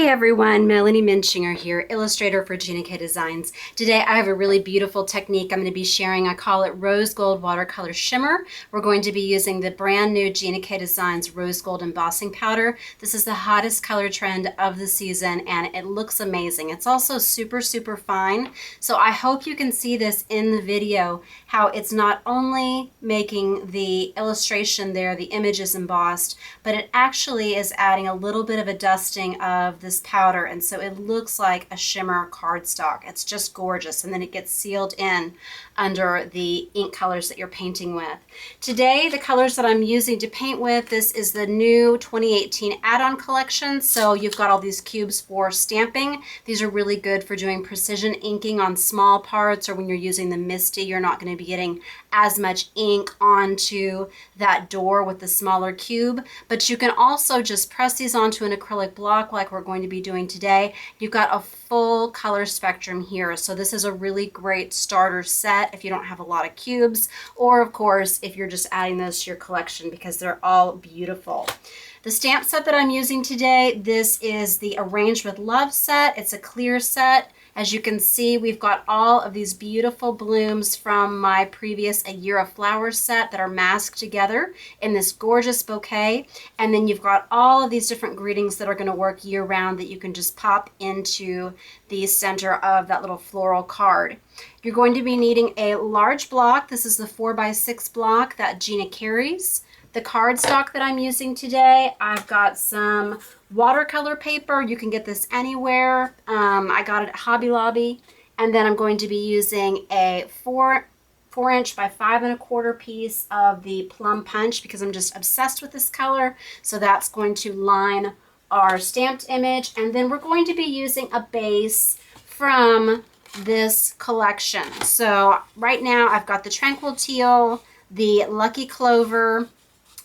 everyone, Melanie Muenchinger here, illustrator for Gina K Designs. Today I have a really beautiful technique I'm going to be sharing. I call it Rose Gold Watercolor Shimmer. We're going to be using the brand new Gina K Designs Rose Gold Embossing Powder. This is the hottest color trend of the season and it looks amazing. It's also super fine. So I hope you can see this in the video, how it's not only making the illustration there, the image is embossed, but it actually is adding a little bit of a dusting of this powder, and so it looks like a shimmer cardstock. It's just gorgeous, and then it gets sealed in under the ink colors that you're painting with. Today, the colors that I'm using to paint with, this is the new 2018 add-on collection. So you've got all these cubes for stamping. These are really good for doing precision inking on small parts, or when you're using the MISTI, you're not going to be getting as much ink onto that door with the smaller cube. But you can also just press these onto an acrylic block like we're going to be doing today. You've got a full color spectrum here. So this is a really great starter set if you don't have a lot of cubes, or of course if you're just adding those to your collection, because they're all beautiful. The stamp set that I'm using today, this is the Arranged with Love set. It's a clear set. As you can see, we've got all of these beautiful blooms from my previous A Year of Flowers set that are masked together in this gorgeous bouquet. And then you've got all of these different greetings that are going to work year round that you can just pop into the center of that little floral card. You're going to be needing a large block. This is the 4x6 block that Gina carries. The cardstock that I'm using today, I've got some watercolor paper. You can get this anywhere. I got it at Hobby Lobby. And then I'm going to be using a 4" by 5 1/4 piece of the Plum Punch because I'm just obsessed with this color. So that's going to line our stamped image. And then we're going to be using a base from this collection. So right now I've got the Tranquil Teal, the Lucky Clover,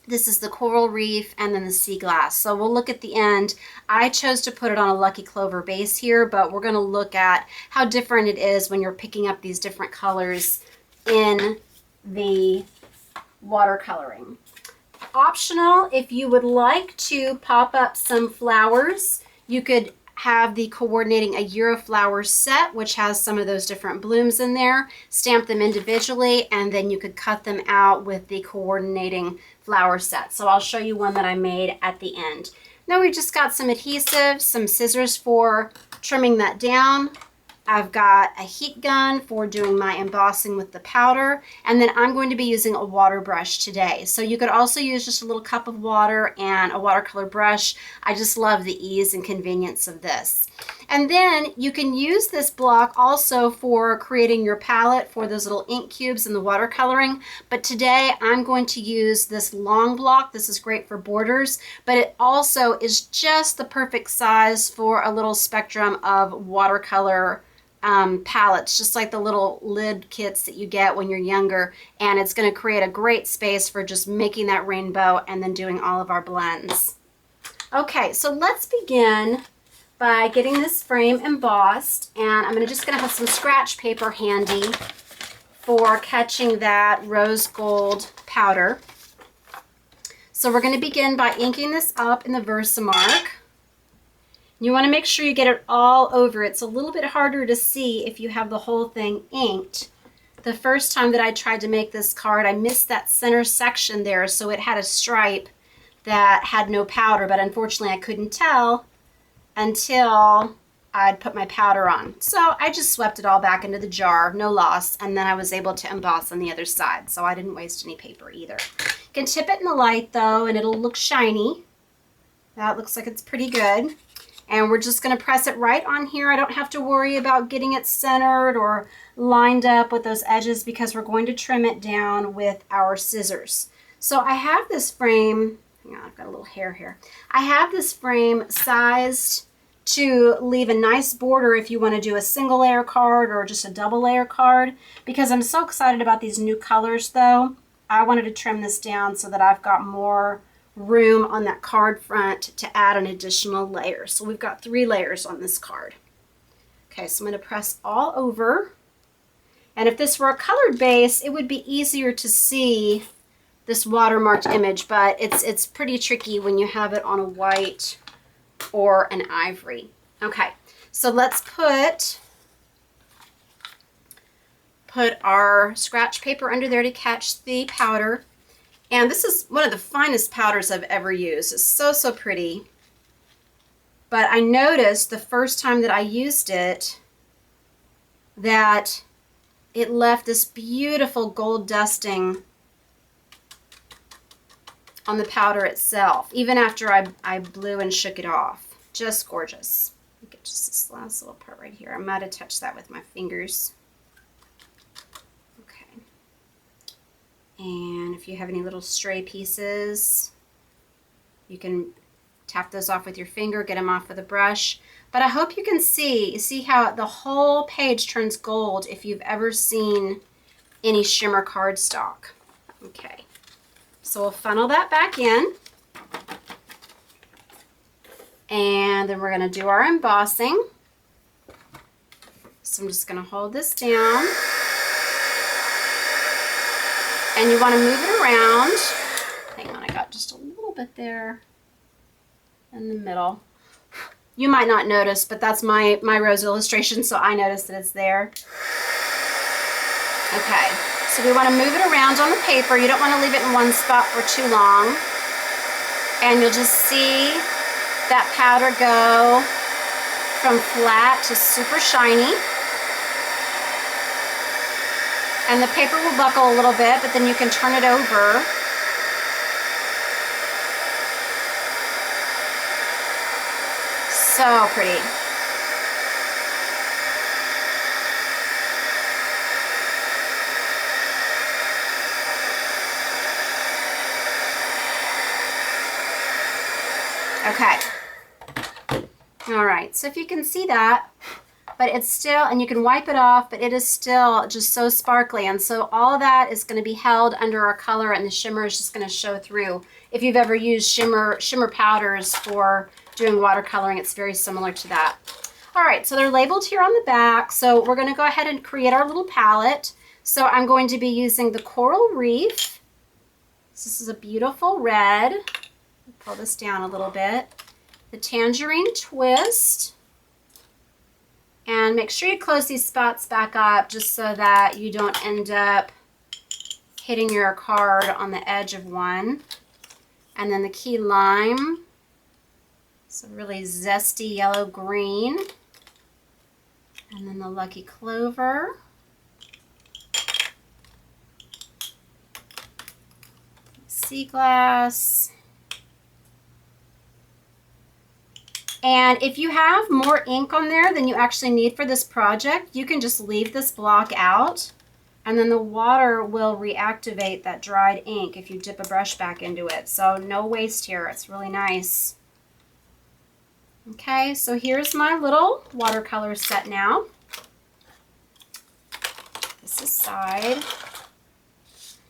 this is the Coral Reef, and then the Sea Glass. So we'll look at the end. I chose to put it on a Lucky Clover base here, but we're going to look at how different it is when you're picking up these different colors in the watercoloring. Optional, if you would like to pop up some flowers, you could have the coordinating A Year of Flowers set, which has some of those different blooms in there, stamp them individually, and then you could cut them out with the coordinating flower set. So I'll show you one that I made at the end. Now we just got some adhesive, some scissors for trimming that down. I've got a heat gun for doing my embossing with the powder, and then I'm going to be using a water brush today. So you could also use just a little cup of water and a watercolor brush. I just love the ease and convenience of this. And then you can use this block also for creating your palette for those little ink cubes in the watercoloring. But today I'm going to use this long block. This is great for borders, but it also is just the perfect size for a little spectrum of watercolor palettes, just like the little lid kits that you get when you're younger. And it's going to create a great space for just making that rainbow and then doing all of our blends. Okay, so let's begin by getting this frame embossed, and I'm just going to have some scratch paper handy for catching that rose gold powder. So we're going to begin by inking this up in the Versamark. You want to make sure you get it all over. It's a little bit harder to see if you have the whole thing inked. The first time that I tried to make this card, I missed that center section there, so it had a stripe that had no powder, but unfortunately I couldn't tell until I'd put my powder on. So I just swept it all back into the jar, no loss, and then I was able to emboss on the other side, so I didn't waste any paper either. You can tip it in the light though, and it'll look shiny. That looks like it's pretty good. And we're just going to press it right on here. I don't have to worry about getting it centered or lined up with those edges because we're going to trim it down with our scissors. So I have this frame, hang on, I've got a little hair here. I have this frame sized to leave a nice border if you want to do a single layer card or just a double layer card. Because I'm so excited about these new colors though, I wanted to trim this down so that I've got more room on that card front to add an additional layer. So we've got 3 layers on this card. Okay, so I'm going to press all over. And if this were a colored base, it would be easier to see this watermarked image, but it's pretty tricky when you have it on a white or an ivory. Okay, so let's put our scratch paper under there to catch the powder. And this is one of the finest powders I've ever used. It's so, so pretty. But I noticed the first time that I used it that it left this beautiful gold dusting on the powder itself, even after I blew and shook it off. Just gorgeous. Look at just this last little part right here. I might have touched that with my fingers. Okay. And if you have any little stray pieces, you can tap those off with your finger, get them off with a brush. But I hope you can see how the whole page turns gold if you've ever seen any shimmer cardstock. Okay, so we'll funnel that back in. And then we're gonna do our embossing. So I'm just gonna hold this down. And you wanna move it around. Hang on, I got just a little bit there in the middle. You might not notice, but that's my rose illustration, so I noticed that it's there. Okay, so we want to move it around on the paper. You don't want to leave it in one spot for too long. And you'll just see that powder go from flat to super shiny. And the paper will buckle a little bit, but then you can turn it over. So pretty. Okay. All right, so if you can see that, but it's still, and you can wipe it off, but it is still just so sparkly. And so all of that is going to be held under our color, and the shimmer is just going to show through. If you've ever used shimmer powders for doing watercoloring, it's very similar to that. All right, so they're labeled here on the back. So we're going to go ahead and create our little palette. So I'm going to be using the Coral Reef. This is a beautiful red. Pull this down a little bit. The Tangerine Twist. And make sure you close these spots back up just so that you don't end up hitting your card on the edge of one. And then the Key Lime. It's a really zesty yellow green. And then the Lucky Clover. Sea Glass. And if you have more ink on there than you actually need for this project, you can just leave this block out, and then the water will reactivate that dried ink if you dip a brush back into it. So no waste here. It's really nice. Okay, so here's my little watercolor set now. This aside.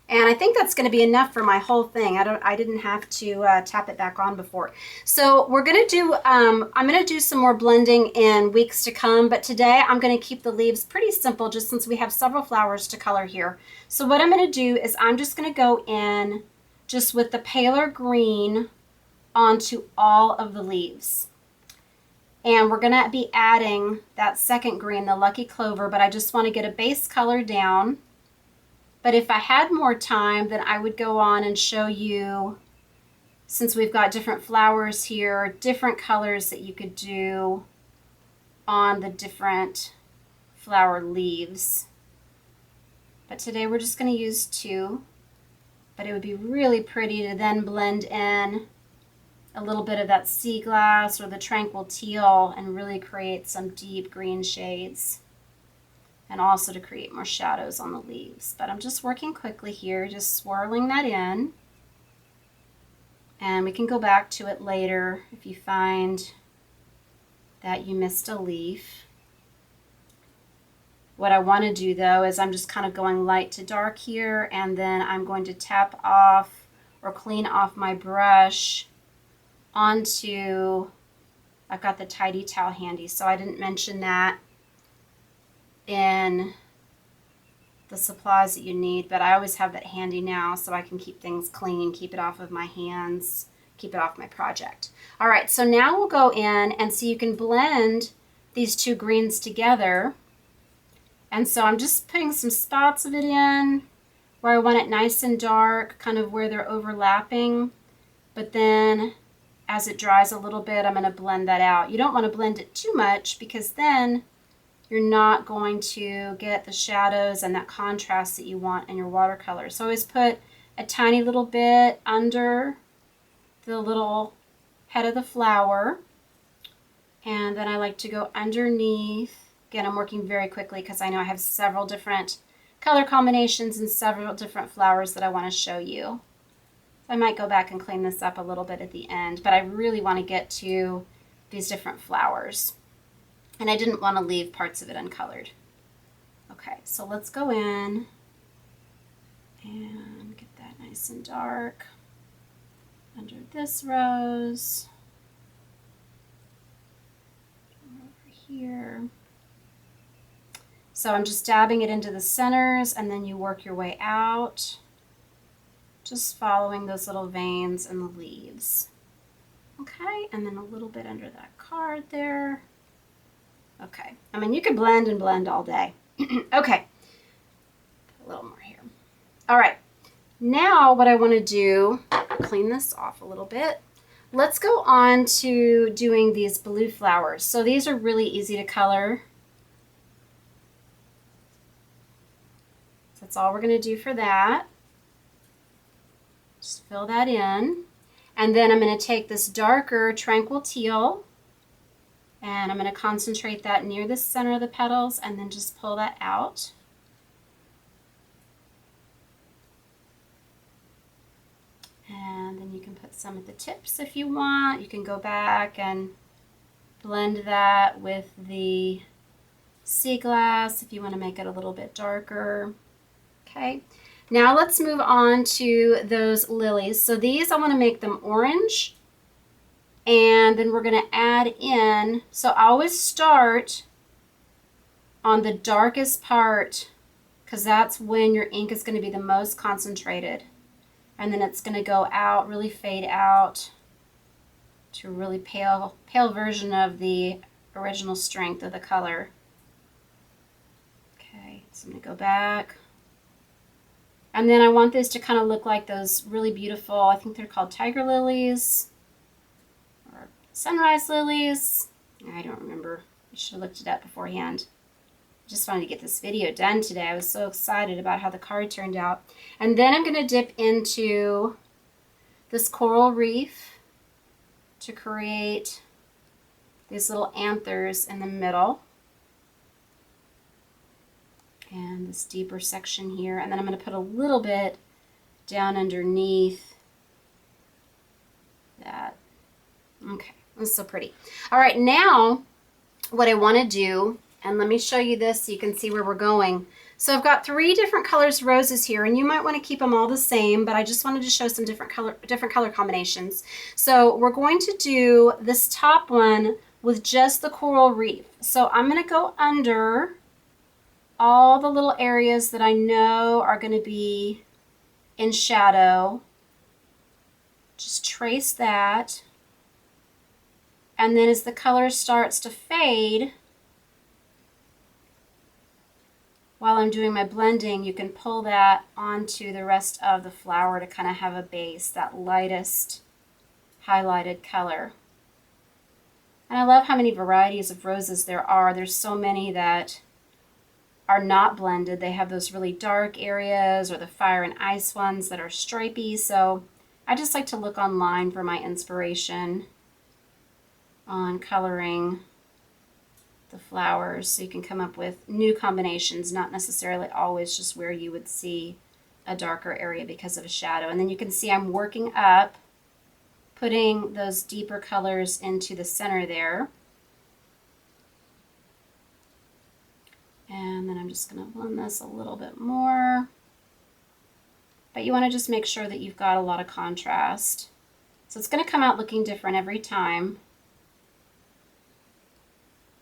And I think that's going to be enough for my whole thing. I didn't have to tap it back on before. So we're going to do, I'm going to do some more blending in weeks to come, but today I'm going to keep the leaves pretty simple just since we have several flowers to color here. So what I'm going to do is I'm just going to go in just with the paler green onto all of the leaves. And we're going to be adding that second green, the Lucky Clover, but I just want to get a base color down. But if I had more time, then I would go on and show you, since we've got different flowers here, different colors that you could do on the different flower leaves. But today we're just going to use two. But it would be really pretty to then blend in a little bit of that sea glass or the tranquil teal and really create some deep green shades. And also to create more shadows on the leaves. But I'm just working quickly here, just swirling that in. And we can go back to it later if you find that you missed a leaf. What I want to do though is I'm just kind of going light to dark here, and then I'm going to tap off or clean off my brush onto, I've got the Tidy Towel handy, so I didn't mention that in the supplies that you need, but I always have that handy now so I can keep things clean, keep it off of my hands keep it off my project. All right, so now we'll go in and see you can blend these two greens together. And so I'm just putting some spots of it in where I want it nice and dark, kind of where they're overlapping. But then as it dries a little bit, I'm going to blend that out. You don't want to blend it too much because then you're not going to get the shadows and that contrast that you want in your watercolor. So always put a tiny little bit under the little head of the flower. And then I like to go underneath. Again, I'm working very quickly because I know I have several different color combinations and several different flowers that I want to show you. I might go back and clean this up a little bit at the end, but I really want to get to these different flowers. And I didn't want to leave parts of it uncolored. Okay, so let's go in and get that nice and dark under this rose. Over here. So I'm just dabbing it into the centers, and then you work your way out, just following those little veins in the leaves. Okay, and then a little bit under that card there. Okay, I mean, you could blend and blend all day. Okay, a little more here. All right, now what I want to do, clean this off a little bit. Let's go on to doing these blue flowers. So these are really easy to color. That's all we're going to do for that. Just fill that in. And then I'm going to take this darker tranquil teal and I'm going to concentrate that near the center of the petals and then just pull that out. And then you can put some at the tips if you want. You can go back and blend that with the sea glass if you want to make it a little bit darker. Okay, now let's move on to those lilies. So these, I want to make them orange, and then we're going to add in, so I always start on the darkest part because that's when your ink is going to be the most concentrated, and then it's going to go out, really fade out to a really pale version of the original strength of the color. Okay, so I'm going to go back. And then I want this to kind of look like those really beautiful, I think they're called tiger lilies or sunrise lilies. I don't remember. I should have looked it up beforehand. I just wanted to get this video done today. I was so excited about how the card turned out. And then I'm going to dip into this coral reef to create these little anthers in the middle. And this deeper section here, and then I'm going to put a little bit down underneath that. Okay, that's so pretty. All right, now what I want to do, and let me show you this so you can see where we're going. So I've got 3 different colors roses here, and you might want to keep them all the same, but I just wanted to show some different color combinations. So we're going to do this top one with just the coral reef. So I'm going to go under all the little areas that I know are going to be in shadow. Just trace that. And then as the color starts to fade, while I'm doing my blending, you can pull that onto the rest of the flower to kind of have a base, that lightest highlighted color. And I love how many varieties of roses there are. There's so many that are not blended. They have those really dark areas or the fire and ice ones that are stripy. So I just like to look online for my inspiration on coloring the flowers so you can come up with new combinations, not necessarily always just where you would see a darker area because of a shadow. And then you can see I'm working up, putting those deeper colors into the center there. And then I'm just going to blend this a little bit more. But you want to just make sure that you've got a lot of contrast. So it's going to come out looking different every time.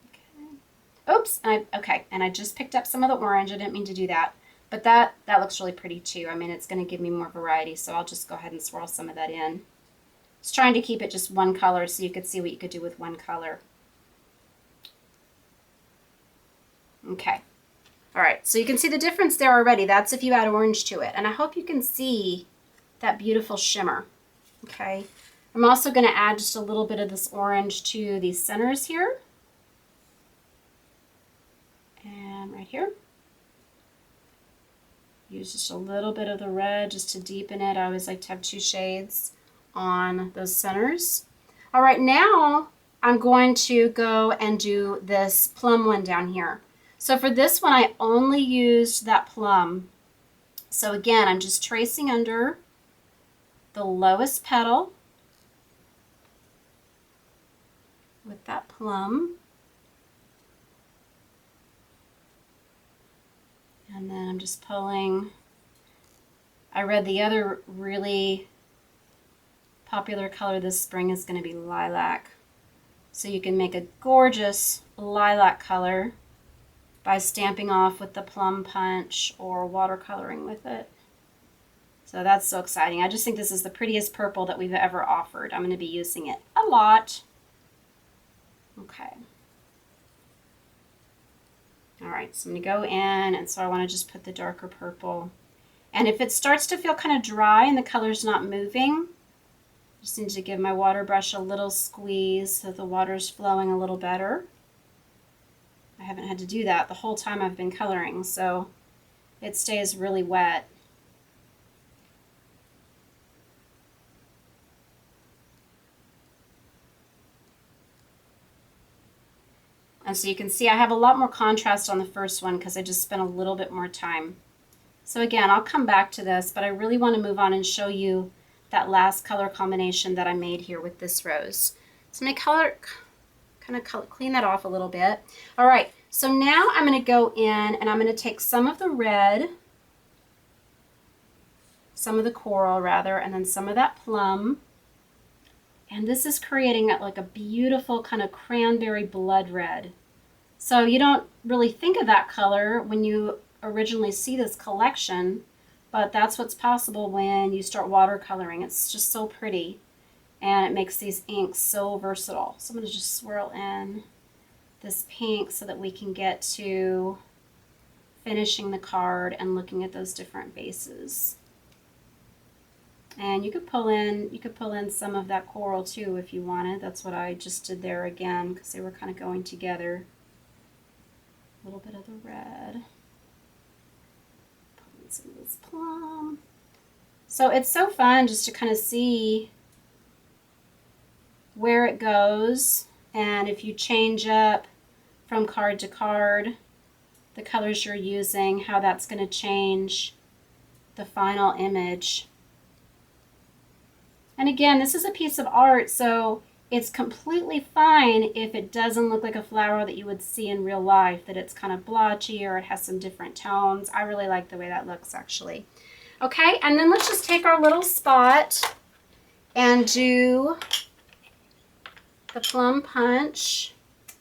Okay. Oops. Okay. And I just picked up some of the orange. I didn't mean to do that. But that looks really pretty too. I mean, it's going to give me more variety. So I'll just go ahead and swirl some of that in. Just trying to keep it just one color so you could see what you could do with one color. Okay. All right, so you can see the difference there already. That's if you add orange to it. And I hope you can see that beautiful shimmer. Okay. I'm also going to add just a little bit of this orange to these centers here. And right here. Use just a little bit of the red just to deepen it. I always like to have 2 shades on those centers. All right, now I'm going to go and do this plum one down here. So for this one, I only used that plum. So again, I'm just tracing under the lowest petal with that plum. And then I'm just pulling. I read the other really popular color this spring is going to be lilac. So you can make a gorgeous lilac color by stamping off with the plum punch or watercoloring with it. So that's so exciting. I just think this is the prettiest purple that we've ever offered. I'm going to be using it a lot. Okay. All right, so I'm going to go in, and so I want to just put the darker purple. And if it starts to feel kind of dry and the color's not moving, I just need to give my water brush a little squeeze so the water's flowing a little better. I haven't had to do that the whole time I've been coloring, so it stays really wet. And so you can see I have a lot more contrast on the first one because I just spent a little bit more time. So again, I'll come back to this, but I really want to move on and show you that last color combination that I made here with this rose. So I'm going to clean that off a little bit. All right, so now I'm going to go in and I'm going to take some of the red, some of the coral rather, and then some of that plum. And this is creating like a beautiful kind of cranberry blood red. So you don't really think of that color when you originally see this collection, but that's what's possible when you start watercoloring. It's just so pretty, and it makes these inks so versatile. So I'm going to just swirl in this pink so that we can get to finishing the card and looking at those different bases. And you could pull in some of that coral too if you wanted. That's what I just did there again because they were kind of going together. A little bit of the red. Pull in some of this plum. So it's so fun just to kind of see where it goes, and if you change up from card to card the colors you're using, how that's going to change the final image. And again, this is a piece of art, so it's completely fine if it doesn't look like a flower that you would see in real life, that it's kind of blotchy or it has some different tones. I really like the way that looks, actually. Okay, and then let's just take our little spot and do the plum punch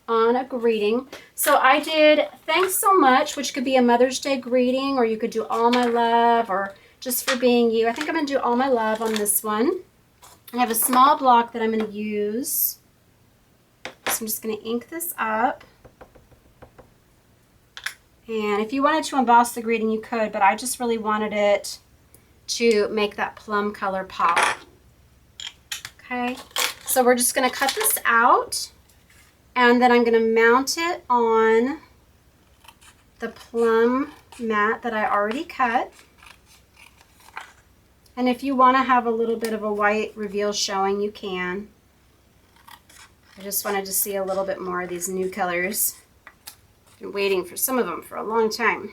on a greeting. So I did thanks so much, which could be a Mother's Day greeting, or you could do all my love, or just for being you. I think I'm going to do all my love on this one. I have a small block that I'm going to use. So I'm just going to ink this up. And if you wanted to emboss the greeting, you could, but I just really wanted it to make that plum color pop. Okay, so we're just going to cut this out, and then I'm going to mount it on the plum mat that I already cut. And if you want to have a little bit of a white reveal showing, you can. I just wanted to see a little bit more of these new colors. Been waiting for some of them for a long time.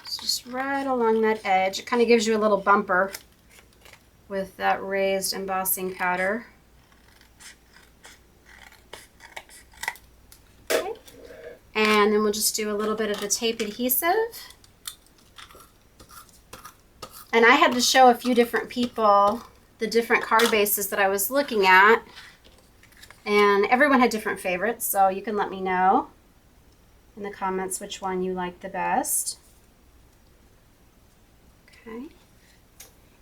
It's just right along that edge. It kind of gives you a little bumper with that raised embossing powder. Okay. And then we'll just do a little bit of the tape adhesive. And I had to show a few different people the different card bases that I was looking at. And everyone had different favorites, so you can let me know in the comments which one you like the best. Okay.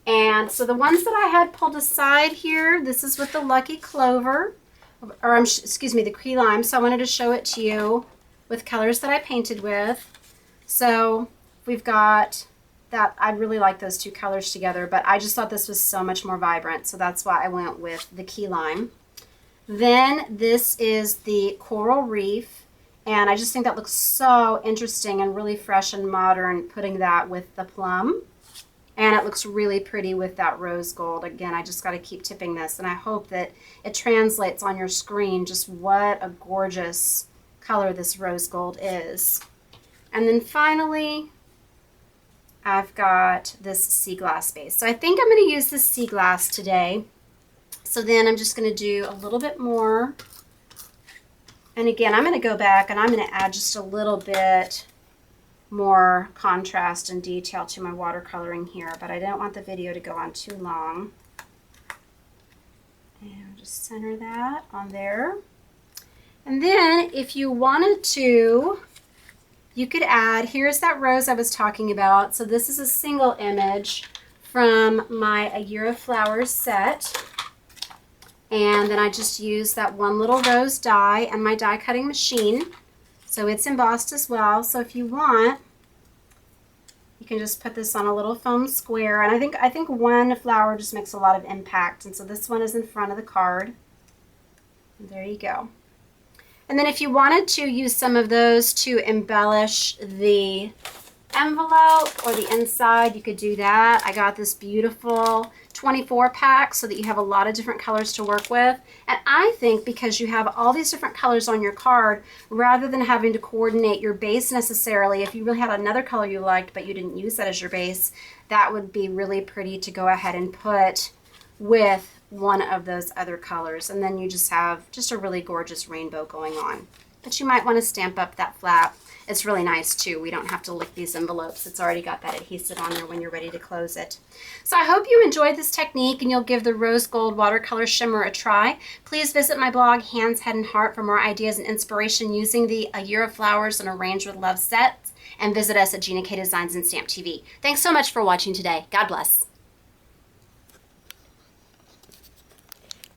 And so the ones that I had pulled aside here, this is with the Lucky Clover, or excuse me, the Key Lime. So I wanted to show it to you with colors that I painted with. So we've got that. I really like those two colors together, but I just thought this was so much more vibrant. So that's why I went with the Key Lime. Then this is the Coral Reef. And I just think that looks so interesting and really fresh and modern, putting that with the plum. And it looks really pretty with that rose gold. Again, I just got to keep tipping this, and I hope that it translates on your screen just what a gorgeous color this rose gold is. And then finally, I've got this sea glass base. So I think I'm going to use this sea glass today. So then I'm just going to do a little bit more. And again, I'm going to go back and I'm going to add just a little bit more contrast and detail to my watercoloring here, but I don't want the video to go on too long. And I'll just center that on there. And then if you wanted to, you could add, here's that rose I was talking about. So this is a single image from my A Year of Flowers set. And then I just used that one little rose die and my die cutting machine. So it's embossed as well. So if you want, you can just put this on a little foam square. And I think one flower just makes a lot of impact. And so this one is in front of the card. And there you go. And then if you wanted to use some of those to embellish the envelope or the inside, you could do that. I got this beautiful 24 pack so that you have a lot of different colors to work with. And I think because you have all these different colors on your card, rather than having to coordinate your base necessarily, if you really had another color you liked but you didn't use that as your base, that would be really pretty to go ahead and put with one of those other colors. And then you just have just a really gorgeous rainbow going on. But you might want to stamp up that flap. It's really nice too. We don't have to lick these envelopes. It's already got that adhesive on there when you're ready to close it. So I hope you enjoyed this technique and you'll give the Rose Gold Watercolor Shimmer a try. Please visit my blog, Hands, Head, and Heart, for more ideas and inspiration using the A Year of Flowers and Arranged with Love sets. And visit us at Gina K Designs and Stamp TV. Thanks so much for watching today. God bless.